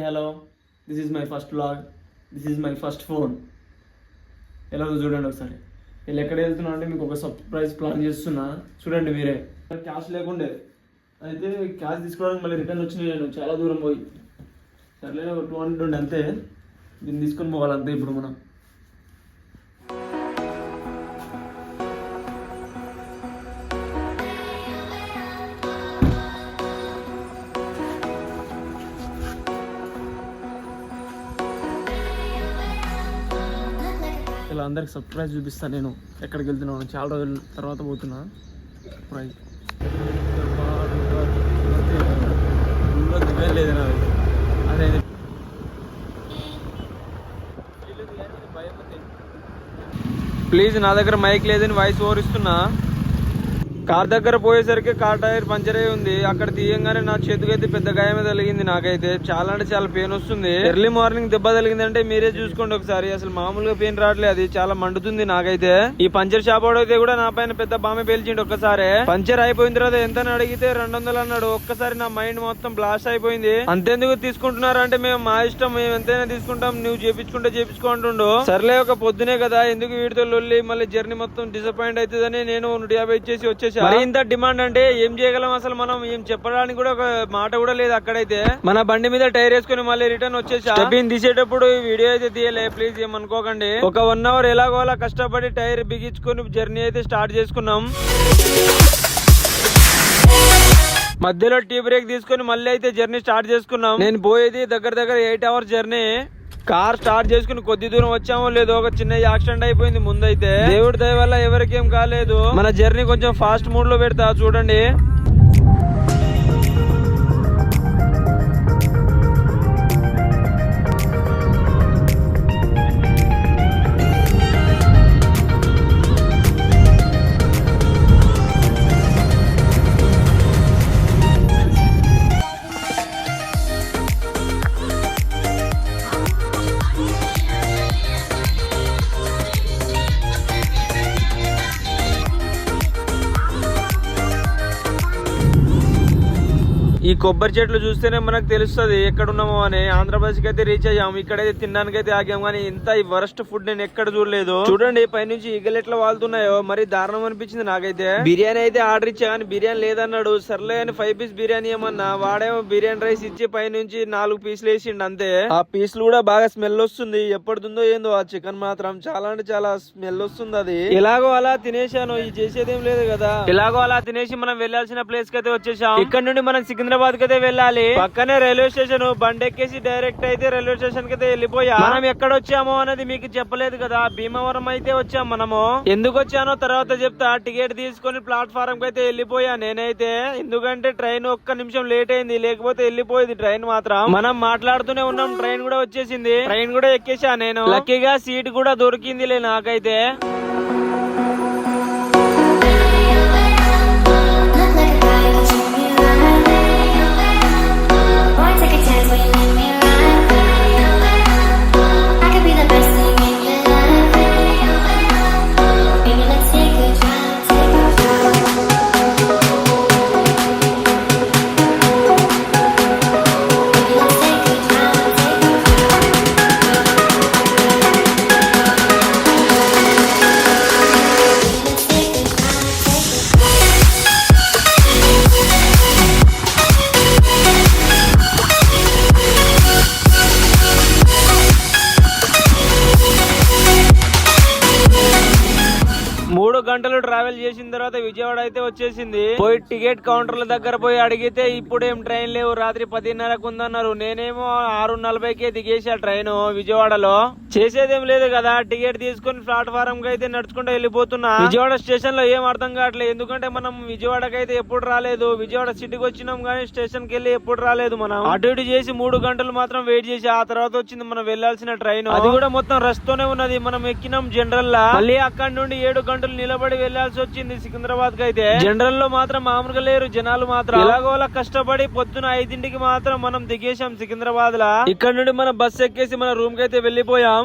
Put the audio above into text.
Hello, this is my first vlog. This is my first phone. ఎలా ఉందో చూడండి ఒకసారి. వీళ్ళు ఎక్కడ వెళ్తున్నా అంటే మీకు ఒక సర్ప్రైజ్ ప్లాన్ చేస్తున్నా, చూడండి మీరే. క్యాష్ లేకుండే అయితే క్యాష్ తీసుకోవడానికి మళ్ళీ రిటర్న్ వచ్చినాయి. నేను చాలా దూరం పోయి సర్లే ఒక 200 ఉండే అంతే. దీన్ని తీసుకొని పోవాలంతే ఇప్పుడు మనం. ఇలా అందరికి సర్ప్రైజ్ చూపిస్తాను. నేను ఎక్కడికి వెళ్తున్నాను, చాలా రోజుల తర్వాత పోతున్నా. సర్ప్రైజ్ లేదు నాది. అదే ప్లీజ్, నా దగ్గర మైక్ లేదని వాయిస్ ఓవర్ ఇస్తున్నా. కార్ దగ్గర పోయేసరికి కార్ టైర్ పంచర్ అయి ఉంది. అక్కడ తీయంగానే నా చేతికైతే పెద్ద గాయమే తగిలింది. నాకైతే చాలా అంటే చాలా పెయిన్ వస్తుంది. ఎర్లీ మార్నింగ్ దెబ్బ తగిలింది అంటే మీరే చూసుకోండి ఒకసారి. అసలు మామూలుగా పెయిన్ రావట్లేదు, అది చాలా మండుతుంది నాకైతే. ఈ పంచర్ షాప్ అయితే కూడా నా పైన పెద్ద బామె పేల్చిండు ఒక్కసారి. పంచర్ అయిపోయిన తర్వాత ఎంత అడిగితే 200 అన్నాడు. ఒక్కసారి నా మైండ్ మొత్తం బ్లాస్ట్ అయిపోయింది. అంతెందుకు తీసుకుంటున్నారు అంటే మేము మా ఇష్టం, మేము ఎంతైనా తీసుకుంటాం, నువ్వు చేపించుకుంటే చేపించుకో అంటుండు. సర్లే ఒక పొద్దునే కదా ఎందుకు వీటితో లొల్లి, మళ్ళీ జర్నీ మొత్తం డిసప్పాయింట్ అవుతుందని నేను 150 ఇచ్చేసి వచ్చేసి. మరి ఇంత డిమాండ్ అంటే ఏం చేయగలం అసలు మనం? ఏం చెప్పడానికి కూడా ఒక మాట కూడా లేదు. అక్కడైతే మన బండి మీద టైర్ వేసుకుని మళ్ళీ రిటర్న్ వచ్చేసి స్టెప్పింగ్ తీసేటప్పుడు వీడియో అయితే తీయలే, ప్లీజ్ ఏమనుకోకండి. ఒక 1 అవర్ ఎలాగో అలా కష్టపడి టైర్ బిగించుకొని జర్నీ అయితే స్టార్ట్ చేసుకున్నాం. మధ్యలో టీ బ్రేక్ తీసుకుని మళ్ళీ అయితే జర్నీ స్టార్ట్ చేసుకున్నాం. నేను పోయేది దగ్గర 8 అవర్స్ జర్నీ. కార్ స్టార్ట్ చేసుకుని కొద్ది దూరం వచ్చామో లేదో ఒక చిన్న యాక్సిడెంట్ అయిపోయింది ముందైతే. దేవుడి దయ వల్ల ఎవరికేం కాలేదు. మన జర్నీ కొంచెం ఫాస్ట్ మూడ్ లో పెడతా చూడండి. ఈ కొబ్బరి చెట్లు చూస్తేనే మనకు తెలుస్తుంది ఎక్కడ ఉన్నామో అని. ఆంధ్రప్రదేశ్ కి అయితే రీచ్ అయ్యాము. ఇక్కడైతే తినడానికి అయితే ఆగాం, కానీ ఇంత ఈ వరస్ట్ ఫుడ్ నేను ఎక్కడ చూడలేదు. చూడండి పైనుంచి ఈగలు ఎట్లా వాళ్తున్నాయో, మరి దారుణం అనిపించింది నాకైతే. బిర్యానీ అయితే ఆర్డర్ ఇచ్చా కానీ బిర్యానీ లేదన్నాడు. సర్లే అని 5 పీస్ బిర్యానీ ఏమన్నా, వాడేమో బిర్యానీ రైస్ ఇచ్చి పైనుంచి 4 పీసులు వేసిండు అంతే. ఆ పీసులు కూడా బాగా స్మెల్ వస్తుంది. ఎప్పటిదో ఏందో ఆ చికెన్ మాత్రం చాలా అంటే చాలా స్మెల్ వస్తుంది. అది ఎలాగో అలా తినేసాను, ఈ చేసేదేం లేదు కదా. ఎలాగో అలా తినేసి మనం వెళ్లాల్సిన ప్లేస్ కి అయితే వచ్చేసాం. ఇక్కడ నుండి మనం సికింద్రాబాద్ కి అయితే వెళ్ళాలి. పక్కనే రైల్వే స్టేషన్. బండి ఎక్కేసి డైరెక్ట్ అయితే రైల్వే స్టేషన్ కి అయితే వెళ్ళిపోయా. మనం ఎక్కడ వచ్చామో అనేది మీకు చెప్పలేదు కదా. భీమవరం అయితే వచ్చాం మనము. ఎందుకు వచ్చానో తర్వాత చెప్తా. టికెట్ తీసుకొని ప్లాట్ఫారం కి అయితే వెళ్ళిపోయా నేనైతే. ఎందుకంటే ట్రైన్ ఒక్క నిమిషం లేట్ అయింది, లేకపోతే వెళ్ళిపోయింది ట్రైన్ మాత్రం. మనం మాట్లాడుతూనే ఉన్నాం, ట్రైన్ కూడా వచ్చేసింది. ట్రైన్ కూడా ఎక్కేసా నేను. లక్కీగా సీట్ కూడా దొరికిందిలే నాకైతే. గంటలు ట్రావెల్ చేసిన తర్వాత విజయవాడ అయితే వచ్చేసింది. పోయి టికెట్ కౌంటర్ల దగ్గర పోయి అడిగితే ఇప్పుడేం ట్రైన్ లేవు, రాత్రి 10:30కు ఉందన్నారు. నేనేమో 6:40కే దిగేసా ట్రైన్ విజయవాడలో. చేసేదేం లేదు కదా, టికెట్ తీసుకుని ప్లాట్ఫారం కి అయితే నడుచుకుంటూ వెళ్ళిపోతున్నా. విజయవాడ స్టేషన్ లో ఏం అర్థం కావట్లేదు, ఎందుకంటే మనం విజయవాడకి అయితే ఎప్పుడు రాలేదు. విజయవాడ సిటీకి వచ్చినాం కానీ స్టేషన్ కి వెళ్ళి ఎప్పుడు రాలేదు. మనం అటు ఇటు చేసి 3 గంటలు మాత్రం వెయిట్ చేసి ఆ తర్వాత వచ్చింది మనం వెళ్లాల్సిన ట్రైన్. అది కూడా మొత్తం రష్ తోనే ఉన్నది. మనం ఎక్కినాం జనరల్ లా. మళ్ళీ అక్కడి నుండి 7 గంటలు నిలబడి వెళ్లాల్సి వచ్చింది సికింద్రాబాద్ కి అయితే. జనరల్ లో మాత్రం మామూలుగా లేరు జనాలు మాత్రం. ఎలాగోలా కష్టపడి పొద్దున 5ంటికి మాత్రం మనం దిగేసాం సికింద్రాబాద్ లా. ఇక్కడ నుండి మనం బస్ ఎక్కేసి మన రూమ్ కి అయితే వెళ్లిపోయాం.